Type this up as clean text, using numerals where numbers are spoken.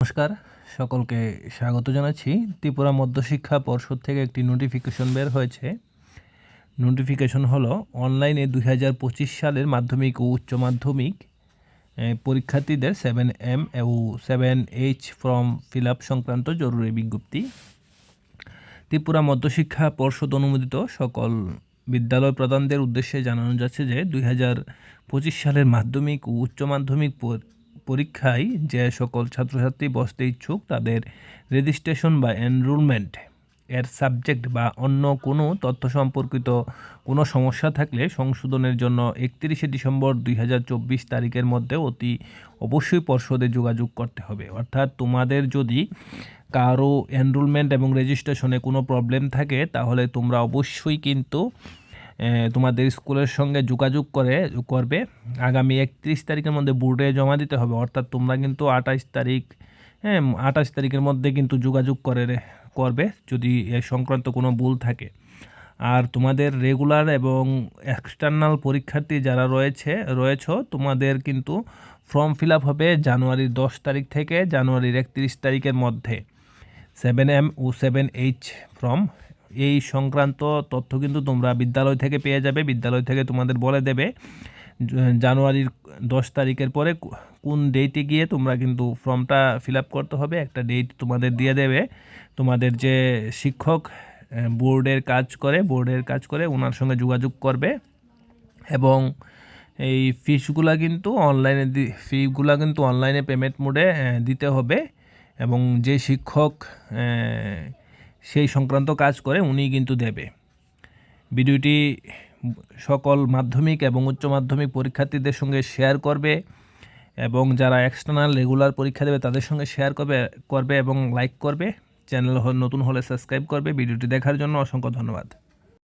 নমস্কার, সকলকে স্বাগত জানাচ্ছি। ত্রিপুরা মধ্যশিক্ষা পর্ষদ থেকে একটি নোটিফিকেশন বের হয়েছে। নোটিফিকেশন হলো অনলাইনে 2025 সালের মাধ্যমিক ও উচ্চ মাধ্যমিক পরীক্ষার্থীদের 7M ও 7H ফর্ম ফিল আপ সংক্রান্ত জরুরি বিজ্ঞপ্তি। ত্রিপুরা মধ্যশিক্ষা পর্ষদ অনুমোদিত সকল বিদ্যালয় প্রধানদের উদ্দেশ্যে জানানো যাচ্ছে যে 2025 সালের মাধ্যমিক ও উচ্চ মাধ্যমিক পরীক্ষায় যে সকল ছাত্রছাত্রী বসতে ইচ্ছুক তাদের রেজিস্ট্রেশন বা এনরোলমেন্ট এর সাবজেক্ট বা অন্য কোনো তথ্য সম্পর্কিত কোনো সমস্যা থাকলে সংশোধনের জন্য 31শে ডিসেম্বর 2024 তারিখের মধ্যে অতি অবশ্যই পর্ষদে যোগাযোগ করতে হবে। অর্থাৎ তোমাদের যদি কারো এনরোলমেন্ট এবং রেজিস্ট্রেশনে কোনো প্রবলেম থাকে তাহলে তোমরা অবশ্যই কিন্তু তোমাদের স্কুলের সঙ্গে যোগাযোগ করবে। আগামী 31 তারিখের মধ্যে বোর্ডে জমা দিতে হবে। অর্থাৎ তোমরা কিন্তু 28 তারিখের মধ্যে কিন্তু যোগাযোগ করবে যদি এ সংক্রান্ত কোনো ভুল থাকে। আর তোমাদের রেগুলার এবং এক্সটার্নাল পরীক্ষার্থী যারা রয়েছ তোমাদের কিন্তু ফর্ম ফিল আপ হবে জানুয়ারির 10 তারিখ থেকে জানুয়ারির 31 তারিখের মধ্যে। 7M ও 7H ফর্ম এই সংক্রান্ত তথ্য কিন্তু তোমরা বিদ্যালয় থেকে পেয়ে যাবে। বিদ্যালয় থেকে তোমাদের বলে দেবে জানুয়ারির 10 তারিখের পরে কোন ডেটে গিয়ে তোমরা কিন্তু ফর্মটা ফিল আপ করতে হবে। একটা ডেট তোমাদের দিয়ে দেবে। তোমাদের যে শিক্ষক বোর্ডের কাজ করে ওনার সঙ্গে যোগাযোগ করবে এবং এই ফিগুলা কিন্তু অনলাইনে পেমেন্ট মোডে দিতে হবে এবং যে শিক্ষক সেই সংক্রান্ত কাজ করে উনি কিন্তু দেবে। ভিডিওটি সকল মাধ্যমিক এবং উচ্চ মাধ্যমিক পরীক্ষার্থীদের সঙ্গে শেয়ার করবে এবং যারা এক্সটার্নাল রেগুলার পরীক্ষা দেবে তাদের সঙ্গে শেয়ার করবে এবং লাইক করবে। চ্যানেল নতুন হলে সাবস্ক্রাইব করবে। ভিডিওটি দেখার জন্য অসংখ্য ধন্যবাদ।